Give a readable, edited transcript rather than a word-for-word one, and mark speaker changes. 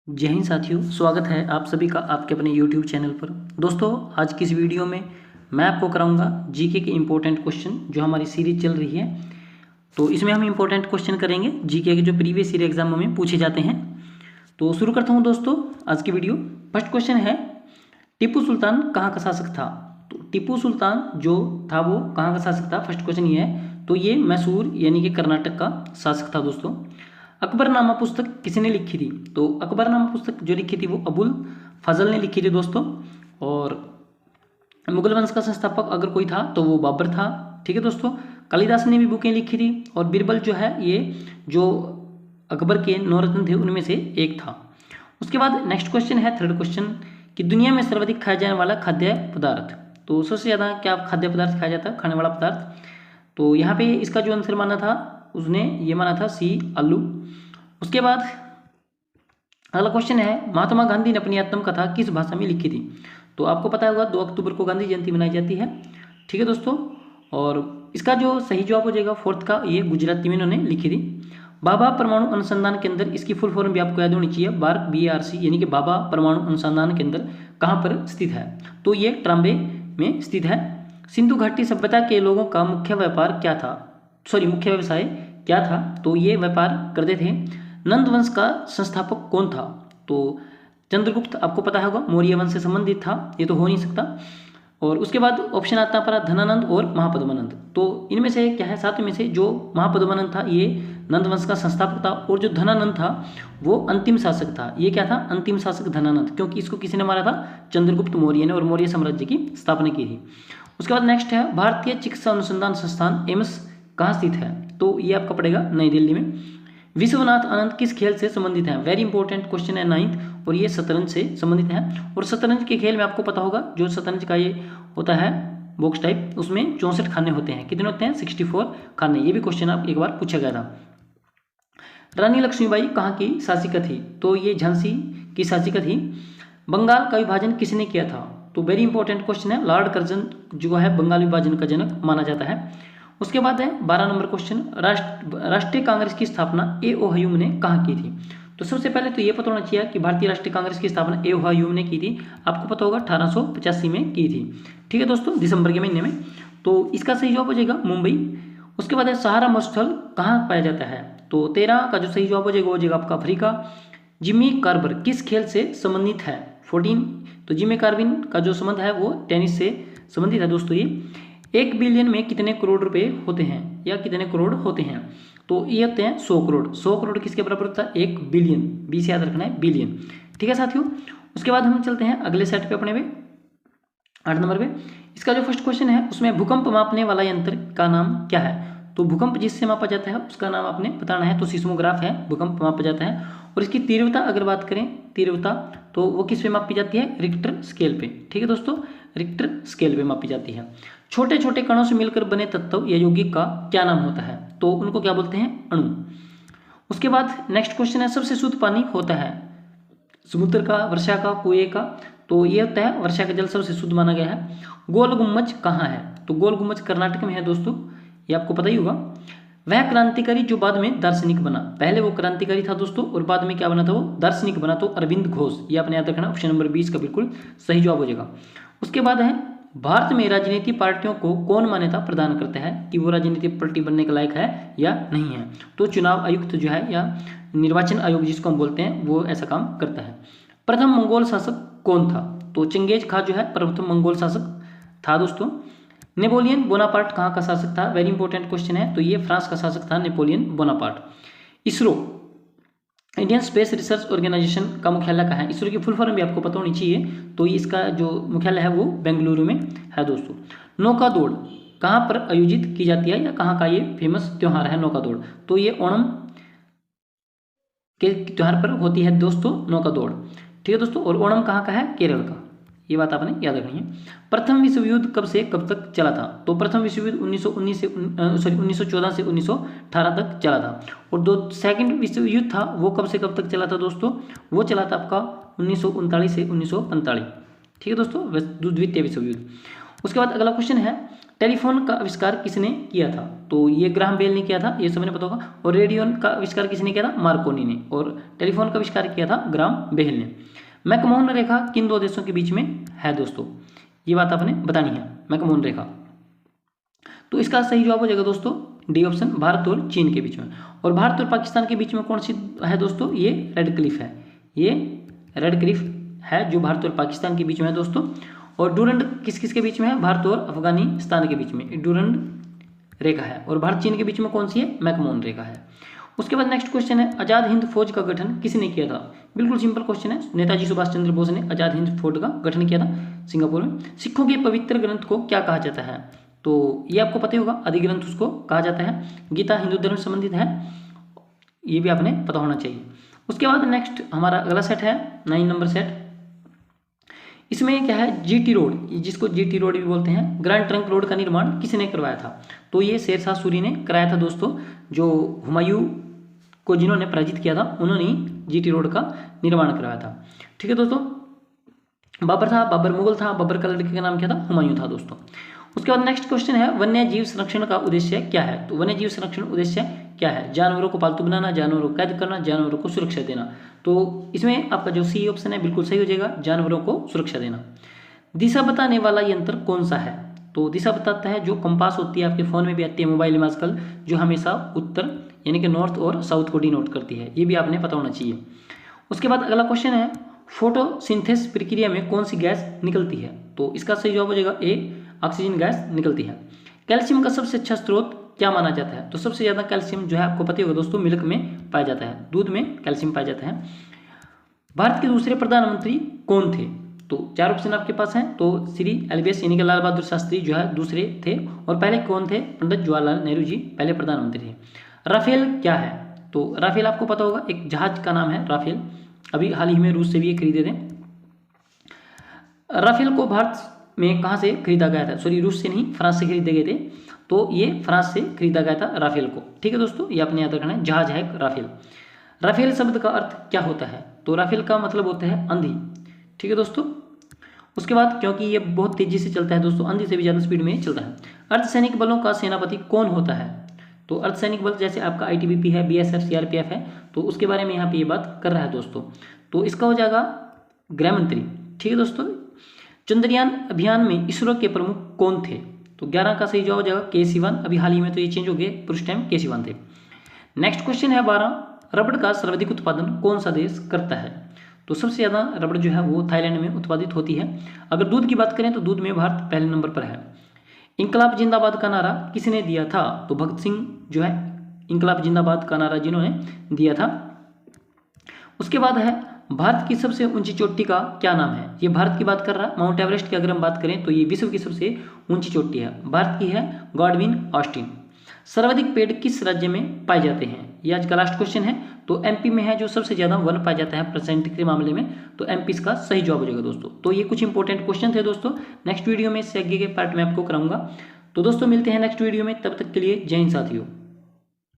Speaker 1: जय हिंद साथियों, स्वागत है आप सभी का आपके अपने YouTube चैनल पर। दोस्तों, आज की इस वीडियो में मैं आपको कराऊंगा जीके के इम्पोर्टेंट क्वेश्चन जो हमारी सीरीज चल रही है। तो इसमें हम इम्पोर्टेंट क्वेश्चन करेंगे जीके के जो प्रीवियस ईयर एग्जामों में पूछे जाते हैं। तो शुरू करता हूँ दोस्तों आज की वीडियो। फर्स्ट क्वेश्चन है, टीपू सुल्तान कहाँ का शासक था? तो टीपू सुल्तान जो था वो कहाँ का शासक था? फर्स्ट क्वेश्चन ये है। तो ये मैसूर यानी कि कर्नाटक का शासक था दोस्तों। अकबरनामा पुस्तक किसने लिखी थी? तो अकबरनामा पुस्तक जो लिखी थी वो अबुल फजल ने लिखी थी दोस्तों। और मुगल वंश का संस्थापक अगर कोई था तो वो बाबर था। ठीक है दोस्तों, कालिदास ने भी बुकें लिखी थी और बीरबल जो है ये जो अकबर के नौरत्न थे उनमें से एक था। उसके बाद नेक्स्ट क्वेश्चन है, थर्ड क्वेश्चन, कि दुनिया में सर्वाधिक खाया जाने वाला खाद्य पदार्थ। तो सबसे ज़्यादा क्या खाद्य पदार्थ खाया जाता है, खाने वाला पदार्थ? तो यहाँ पे इसका जो आंसर माना था उसने ये माना था सी, आलू। उसके बाद अगला क्वेश्चन है, महात्मा गांधी ने अपनी आत्मकथा किस भाषा में लिखी थी? तो आपको पता होगा 2 अक्टूबर को गांधी जयंती मनाई जाती है। ठीक है दोस्तों, और इसका जो सही जवाब हो जाएगा फोर्थ का, ये गुजराती में इन्होंने लिखी थी। भाभा परमाणु अनुसंधान केंद्र, इसकी फुल फॉर्म भी आपको याद होनी चाहिए, बार्क BARC यानी कि भाभा परमाणु अनुसंधान केंद्र कहाँ पर स्थित है? तो ये ट्राम्बे में स्थित है। सिंधु घाटी सभ्यता के लोगों का मुख्य व्यापार क्या था? मुख्य व्यवसाय क्या था? तो ये व्यापार करते थे। नंद वंश का संस्थापक कौन था? तो चंद्रगुप्त, आपको पता होगा मौर्य वंश से संबंधित था, ये तो हो नहीं सकता। और उसके बाद ऑप्शन आता है पर धनानंद और महापद्मानंद। तो इनमें से क्या है, साथ में से जो महापद्मानंद था ये नंद वंश का संस्थापक था, और जो धनानंद था वो अंतिम शासक था। ये क्या था? अंतिम शासक धनानंद, क्योंकि इसको किसी ने मारा था? चंद्रगुप्त मौर्य ने, और मौर्य साम्राज्य की स्थापना की थी। उसके बाद नेक्स्ट है, भारतीय चिकित्सा अनुसंधान संस्थान एम्स कहाँ स्थित है? तो ये आपका पड़ेगा नई दिल्ली में। विश्वनाथ आनंद किस खेल से संबंधित है? वेरी इंपॉर्टेंट क्वेश्चन है 9th, और ये शतरंज से संबंधित है। और शतरंज के खेल में आपको पता होगा जो शतरंज का ये होता है बॉक्स टाइप, उसमें 64 खाने होते हैं। कितने होते हैं? 64 खाने। ये भी क्वेश्चन आप एक बार पूछा गया था। रानी लक्ष्मीबाई कहाँ की शासिका थी? तो ये झांसी की शासिका थी। बंगाल का विभाजन किसने किया था? तो वेरी इंपॉर्टेंट क्वेश्चन है, लॉर्ड कर्जन जो है बंगाल विभाजन का जनक माना जाता है। उसके बाद है 12 नंबर क्वेश्चन, राष्ट्रीय कांग्रेस की स्थापना A.O. ह्यूम ने कहाँ की थी? तो सबसे पहले तो ये पता होना चाहिए कि भारतीय राष्ट्रीय कांग्रेस की स्थापना A.O. ह्यूम ने की थी। आपको पता होगा 1885 में की थी। ठीक है दोस्तों, दिसंबर के महीने में। तो इसका सही जवाब हो जाएगा मुंबई। उसके बाद है, सहारा मरुस्थल कहाँ पाया जाता है? तो 13 का जो सही जवाब हो जाएगा वो हो जाएगा आपका अफ्रीका। जिमी कार्वर किस खेल से संबंधित है? 14। तो जिमी कार्विन का जो संबंध है वो टेनिस से संबंधित है दोस्तों। ये 1 बिलियन में कितने करोड़ रुपए होते हैं, या कितने करोड़ होते हैं? तो ये होते हैं 100 करोड़। 100 करोड़ किसके बराबर होता है? 1 बिलियन। 20 याद रखना है, बिलियन। ठीक है साथियों, उसके बाद हम चलते हैं अगले सेट पे अपने पे, 8 नंबर पे। इसका जो फर्स्ट क्वेश्चन है उसमें भूकंप मापने वाला यंत्र का नाम क्या है? तो भूकंप जिससे मापा जाता है उसका नाम आपने बताना है। तो सिस्मोग्राफ है, भूकंप मापा जाता है। और इसकी तीव्रता अगर बात करें, तीव्रता तो वो किस पे मापी जाती है? रिक्टर स्केल पे। ठीक है दोस्तों, रिक्टर स्केल पे मापी जाती है। छोटे छोटे कणों से मिलकर बने तत्व या यौगिक का क्या नाम होता है? तो उनको क्या बोलते हैं? अणु। उसके बाद नेक्स्ट क्वेश्चन है, सबसे शुद्ध पानी होता है समुद्र का, वर्षा का, कुएं का? तो ये होता है वर्षा का जल सबसे शुद्ध माना गया है। गोल गुम्बज कहाँ है? तो गोल गुम्बज कर्नाटक में है दोस्तों, ये आपको पता ही होगा। वह क्रांतिकारी जो बाद में दार्शनिक बना, पहले वो क्रांतिकारी था दोस्तों और बाद में क्या बना था? वो दार्शनिक बना। तो अरविंद घोष, ये आपने याद रखना। ऑप्शन नंबर 20 का बिल्कुल सही जवाब हो जाएगा। उसके बाद है, भारत में राजनीतिक पार्टियों को कौन मान्यता प्रदान करता है कि वो राजनीतिक पार्टी बनने के लायक है या नहीं है? तो चुनाव आयुक्त जो है, या निर्वाचन आयोग जिसको हम बोलते हैं, वो ऐसा काम करता है। प्रथम मंगोल शासक कौन था? तो चंगेज खां जो है प्रथम मंगोल शासक था दोस्तों। नेपोलियन बोनापार्ट कहाँ का शासक था? वेरी इंपॉर्टेंट क्वेश्चन है। तो ये फ्रांस का शासक था Napoleon Bonaparte. ISRO, Indian Space Research Organisation का मुख्यालय कहाँ है? इसरो की फुल फॉर्म भी आपको पता होनी चाहिए। तो इसका जो मुख्यालय है वो बेंगलुरु में है दोस्तों। नौका दौड़ कहाँ पर आयोजित की जाती है, या कहाँ का ये फेमस त्योहार है नौका दौड़? तो ये ओणम के त्योहार पर होती है दोस्तों नौका दौड़। ठीक है दोस्तों, और ओणम कहाँ का है? केरल का। ये बात आपने याद रखनी है। प्रथम विश्व युद्ध कब से कब तक चला था? तो प्रथम विश्व युद्ध 1914 से 1918 तक चला था। और सेकंड विश्व युद्ध था वो कब से कब तक चला था दोस्तों? वो चला था आपका 1939 से 1945। ठीक है दोस्तों, द्वितीय विश्व युद्ध। उसके बाद अगला क्वेश्चन है टेलीफोन का आविष्कार किसने किया था? तो ये ग्राहम बेल ने किया था, ये सबने पता होगा। और रेडियो का आविष्कार किसने किया था? मार्कोनी ने। और टेलीफोन का आविष्कार किया था ग्राहम बेल ने। मैकमोहन रेखा किन दो देशों के बीच में है दोस्तों? ये बात आपने बतानी है, मैकमोहन रेखा। तो इसका सही जवाब हो जाएगा दोस्तों डी ऑप्शन, भारत और चीन के बीच में। और भारत और पाकिस्तान के बीच में कौन सी है दोस्तों? ये रेड क्लिफ है, ये रेड क्लिफ है जो भारत और पाकिस्तान के बीच में है दोस्तों। और डूरंड किस किस के बीच में है? भारत और अफगानिस्तान के बीच में डूरंड रेखा है। और भारत चीन के बीच में कौन सी है? मैकमोहन रेखा है। उसके बाद नेक्स्ट क्वेश्चन है आज़ाद हिंद फौज का गठन किसने किया था? बिल्कुल सिंपल क्वेश्चन है, नेताजी सुभाष चंद्र बोस ने आज़ाद हिंद फौज का गठन किया था सिंगापुर में। सिखों के पवित्र ग्रंथ को क्या कहा जाता है? तो ये आपको पता ही होगा, आदि ग्रंथ उसको कहा जाता है। गीता हिंदू धर्म से संबंधित है, ये भी आपने पता होना चाहिए। उसके बाद नेक्स्ट हमारा अगला सेट है 9 नंबर सेट। इसमें क्या है? जीटी रोड, जिसको जीटी रोड भी बोलते हैं, ग्रैंड ट्रंक रोड का निर्माण किसने करवाया था? तो ये शेरशाह सूरी ने कराया था दोस्तों। जो हुमायूं को जिन्होंने पराजित किया था उन्होंने जीटी रोड का निर्माण करवाया था। ठीक है दोस्तों, बाबर था, बाबर मुगल था, बाबर का लड़के का नाम क्या था? हुमायूं था दोस्तों। उसके बाद नेक्स्ट क्वेश्चन है वन्य जीव संरक्षण का उद्देश्य क्या है? तो वन्य जीव संरक्षण उद्देश्य क्या है? जानवरों को पालतू बनाना, जानवरों को कैद करना, जानवरों को सुरक्षा देना। तो इसमें आपका जो सी ऑप्शन है बिल्कुल सही हो जाएगा, जानवरों को सुरक्षा देना। दिशा बताने वाला यंत्र कौन सा है? तो दिशा बताता है जो कंपास होती है, आपके फोन में भी आती है, मोबाइल में आजकल, जो हमेशा उत्तर यानी कि नॉर्थ और साउथ को डिनोट करती है। ये भी आपने पता होना चाहिए। उसके बाद अगला क्वेश्चन है फोटोसिंथेसिस प्रक्रिया में कौन सी गैस निकलती है? तो इसका सही जवाब हो जाएगा ए, ऑक्सीजन गैस निकलती है। कैल्शियम का सबसे अच्छा स्रोत क्या माना जाता है? तो सबसे ज़्यादा कैल्शियम जो है आपको पता ही होगा दोस्तों, मिल्क में पाया जाता है, दूध में कैल्शियम पाया जाता है। भारत के दूसरे प्रधानमंत्री कौन थे? तो 4 ऑप्शन आपके पास हैं। तो श्री एलबीएस यानी कि लाल बहादुर शास्त्री जो है दूसरे थे। और पहले कौन थे? पंडित जवाहरलाल नेहरू जी पहले प्रधानमंत्री थे। राफेल क्या है? तो राफेल आपको पता होगा, एक जहाज का नाम है राफेल। अभी हाल ही में रूस से भी ये खरीदे थे। राफेल को भारत में कहाँ से खरीदा गया था? सॉरी, रूस से नहीं, फ्रांस से खरीदे गए थे। तो ये फ्रांस से खरीदा गया था राफेल को। ठीक है दोस्तों, ये आपने याद रखना है, जहाज है राफेल। राफेल शब्द का अर्थ क्या होता है? तो राफेल का मतलब होता है अंधी। ठीक है दोस्तों, उसके बाद क्योंकि ये बहुत तेजी से चलता है दोस्तों, अंधी से भी ज़्यादा स्पीड में चलता है। अर्धसैनिक बलों का सेनापति कौन होता है? तो अर्धसैनिक बल जैसे आपका आईटीबीपी है, बीएसएफ, सीआरपीएफ है, तो उसके बारे में यहाँ पे ये बात कर रहा है दोस्तों। तो इसका हो जाएगा गृह मंत्री। ठीक है दोस्तों, चंद्रयान अभियान में इसरो के प्रमुख कौन थे? तो 11 का सही जवाब हो जाएगा के सिवन। अभी हाल ही में तो ये चेंज हो गए, पर उस टाइम के सिवन थे। नेक्स्ट क्वेश्चन है 12, रबड़ का सर्वाधिक उत्पादन कौन सा देश करता है? तो सबसे ज़्यादा रबड़ जो है वो थाईलैंड में उत्पादित होती है। अगर दूध की बात करें तो दूध में भारत पहले नंबर पर है। इंकलाब जिंदाबाद का नारा किसने दिया था? तो भगत सिंह जो है इंकलाब जिंदाबाद का नारा जिन्होंने दिया था। उसके बाद है भारत की सबसे ऊंची चोटी का क्या नाम है? ये भारत की बात कर रहा है, माउंट एवरेस्ट की अगर हम बात करें तो ये विश्व की सबसे ऊंची चोटी है, भारत की है गॉडविन ऑस्टिन। सर्वाधिक पेड़ किस राज्य में पाए जाते हैं? ये आज का लास्ट क्वेश्चन है। तो एमपी में है जो सबसे ज्यादा वन पाया जाता है परसेंट के मामले में, तो एमपी इसका सही जवाब हो जाएगा दोस्तों। तो ये कुछ इंपॉर्टेंट क्वेश्चन थे दोस्तों। नेक्स्ट वीडियो में इससे आगे के पार्ट में आपको कराऊंगा। तो दोस्तों मिलते हैं नेक्स्ट वीडियो में, तब तक के लिए जय हिंद साथियों।